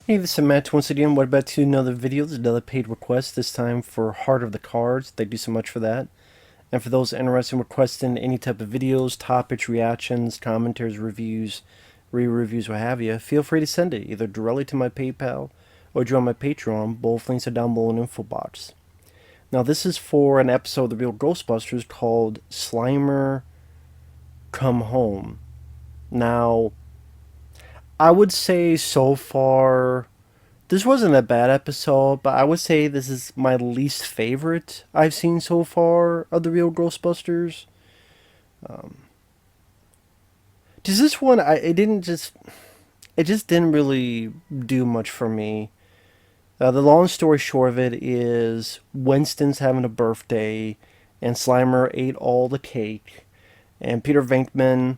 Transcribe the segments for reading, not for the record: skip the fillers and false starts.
Hey, this is Matt once again. We're back to another video. There's another paid request, this time for Heart of the Cards. Thank you so much for that. And for those interested in requesting any type of videos, topics, reactions, commentaries, reviews, re-reviews, what have you, feel free to send it either directly to my PayPal or join my Patreon. Both links are down below in the info box. Now, this is for an episode of The Real Ghostbusters called Slimer Come Home. Now, I would say so far this wasn't a bad episode, but I would say this is my least favorite I've seen so far of the real Ghostbusters. Just this one, it just didn't really do much for me. The long story short of it is Winston's having a birthday, and Slimer ate all the cake, and Peter Venkman.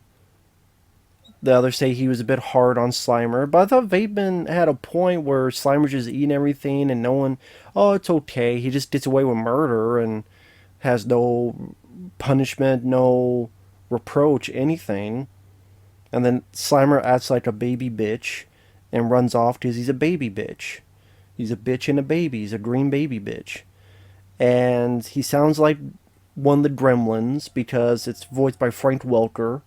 The others say he was a bit hard on Slimer, but I thought Venkman had a point where Slimer's just eating everything and no one, oh, it's okay. He just gets away with murder and has no punishment, no reproach, anything. And then Slimer acts like a baby bitch and runs off because he's a baby bitch. He's a bitch and a baby. He's a green baby bitch. And he sounds like one of the gremlins because it's voiced by Frank Welker,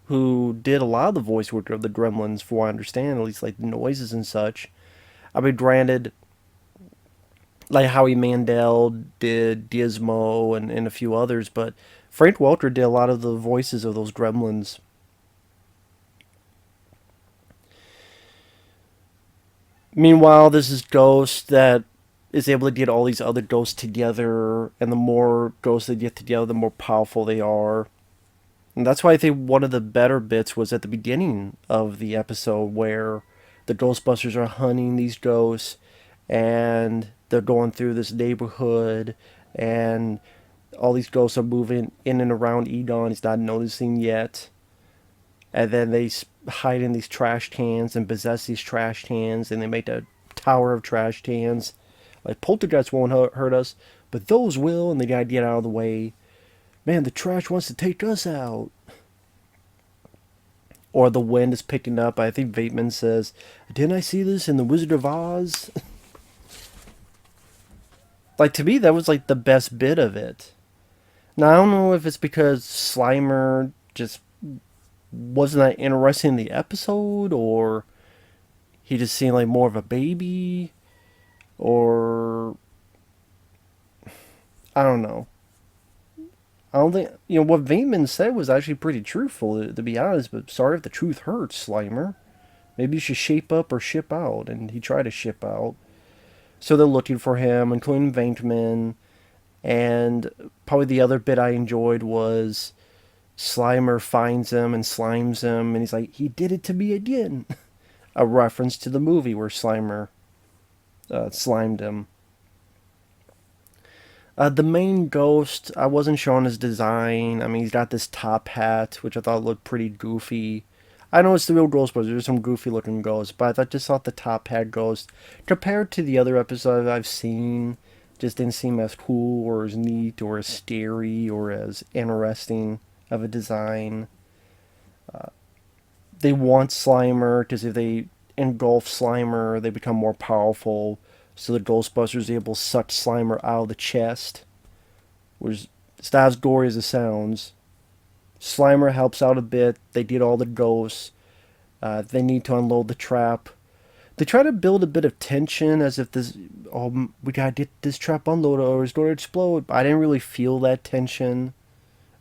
who did a lot of the voice work of the Gremlins, for what I understand, at least like the noises and such. I mean, granted, like Howie Mandel did Gizmo and a few others, but Frank Welker did a lot of the voices of those Gremlins. Meanwhile, this is Ghost that is able to get all these other ghosts together, and the more ghosts they get together, the more powerful they are. And that's why I think one of the better bits was at the beginning of the episode where the Ghostbusters are hunting these ghosts and they're going through this neighborhood and all these ghosts are moving in and around Egon. He's not noticing yet. And then they hide in these trash cans and possess these trash cans and they make a tower of trash cans. Like, poltergeists won't hurt us, but those will, and they gotta get out of the way. Man, the trash wants to take us out. Or the wind is picking up. I think Vateman says, "Didn't I see this in the Wizard of Oz?" Like, to me, that was like the best bit of it. Now, I don't know if it's because Slimer just wasn't that interesting in the episode, or he just seemed like more of a baby, or I don't know. I don't think, what Vateman said was actually pretty truthful, to be honest, but sorry if the truth hurts, Slimer. Maybe you should shape up or ship out. And he tried to ship out. So they're looking for him, including Venkman. And probably the other bit I enjoyed was Slimer finds him and slimes him. And he's like, he did it to me again. A reference to the movie where Slimer slimed him. The main ghost, I wasn't showing his design. I mean, he's got this top hat, which I thought looked pretty goofy. I know it's the real Ghostbusters. There's some goofy looking ghosts, but I just thought the top hat ghost, compared to the other episodes I've seen, just didn't seem as cool or as neat or as scary or as interesting of a design. They want Slimer because if they engulf Slimer, they become more powerful. So the Ghostbusters are able to suck Slimer out of the chest, which is not as gory as it sounds. Slimer helps out a bit. They get all the ghosts. They need to unload the trap. They try to build a bit of tension as if this, oh, we gotta get this trap unloaded or it's going to explode. But I didn't really feel that tension.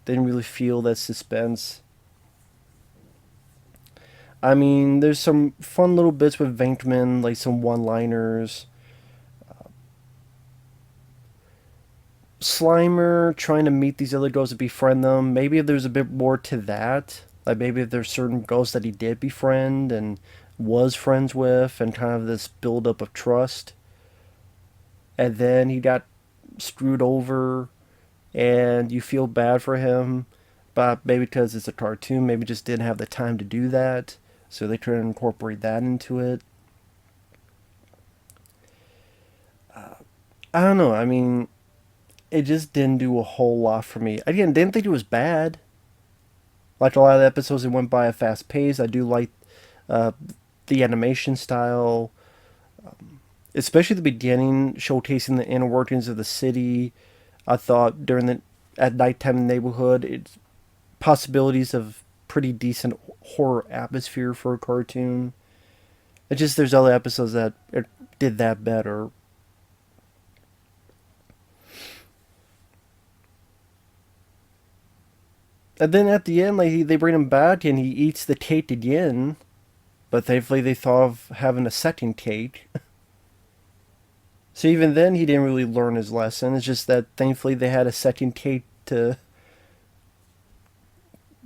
Didn't really feel that suspense. I mean, there's some fun little bits with Venkman, like some one-liners. Slimer trying to meet these other ghosts to befriend them. Maybe if there's a bit more to that. Like maybe if there's certain ghosts that he did befriend and was friends with, and kind of this buildup of trust. And then he got screwed over, and you feel bad for him. But maybe because it's a cartoon, maybe just didn't have the time to do that. So they couldn't incorporate that into it. I don't know. I mean, it just didn't do a whole lot for me. Again, didn't think it was bad. Like a lot of the episodes, it went by a fast pace. I do like uh, the animation style. Especially the beginning, showcasing the inner workings of the city. I thought during the at nighttime in the neighborhood, it's possibilities of pretty decent horror atmosphere for a cartoon. It's just there's other episodes that did that better. And then at the end, like they bring him back and he eats the cake again. But thankfully, they thought of having a second cake. So even then, he didn't really learn his lesson. It's just that thankfully they had a second cake to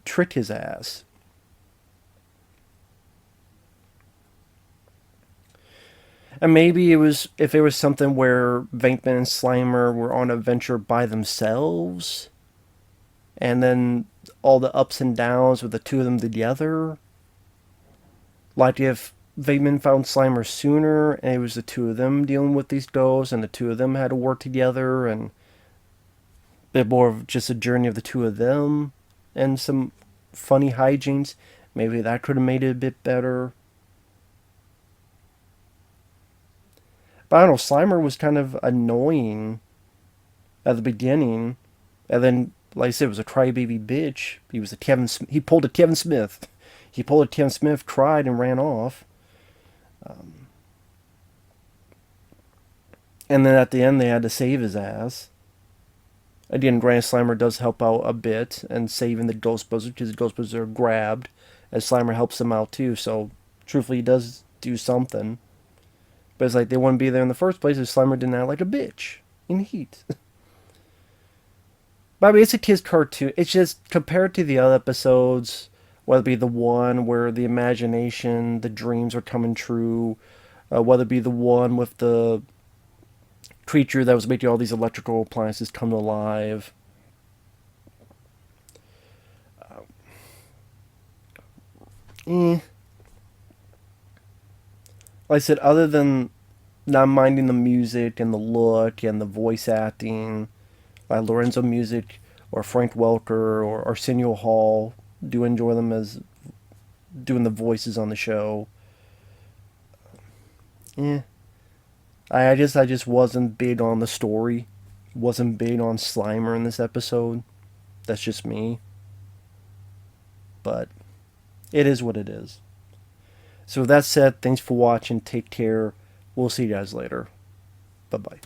trick his ass. And maybe it was if it was something where Venkman and Slimer were on an adventure by themselves, and then all the ups and downs with the two of them together. Like if Venkman found Slimer sooner, and it was the two of them dealing with these ghosts, and the two of them had to work together, and a bit more of just a journey of the two of them, and some funny hijinks. Maybe that could have made it a bit better. But I don't know, Slimer was kind of annoying at the beginning, and then, like I said, was a crybaby bitch. He was a Kevin. He pulled a Kevin Smith. He pulled a Kevin Smith, cried, and ran off. And then at the end, they had to save his ass. Again, Grand Slimer does help out a bit and saving the Ghostbusters because the Ghostbusters are grabbed, as Slimer helps them out too. So, truthfully, he does do something. But it's like they wouldn't be there in the first place if Slimer didn't act like a bitch in heat. But I mean, it's a kid's cartoon. It's just compared to the other episodes, whether it be the one where the imagination, the dreams are coming true, whether it be the one with the creature that was making all these electrical appliances come to life. Eh. Like I said, other than not minding the music and the look and the voice acting, like Lorenzo Music or Frank Welker or Arsenio Hall, do enjoy them as doing the voices on the show. Yeah, I just wasn't big on the story. Wasn't big on Slimer in this episode. That's just me. But it is what it is. So with that said, thanks for watching. Take care. We'll see you guys later. Bye bye.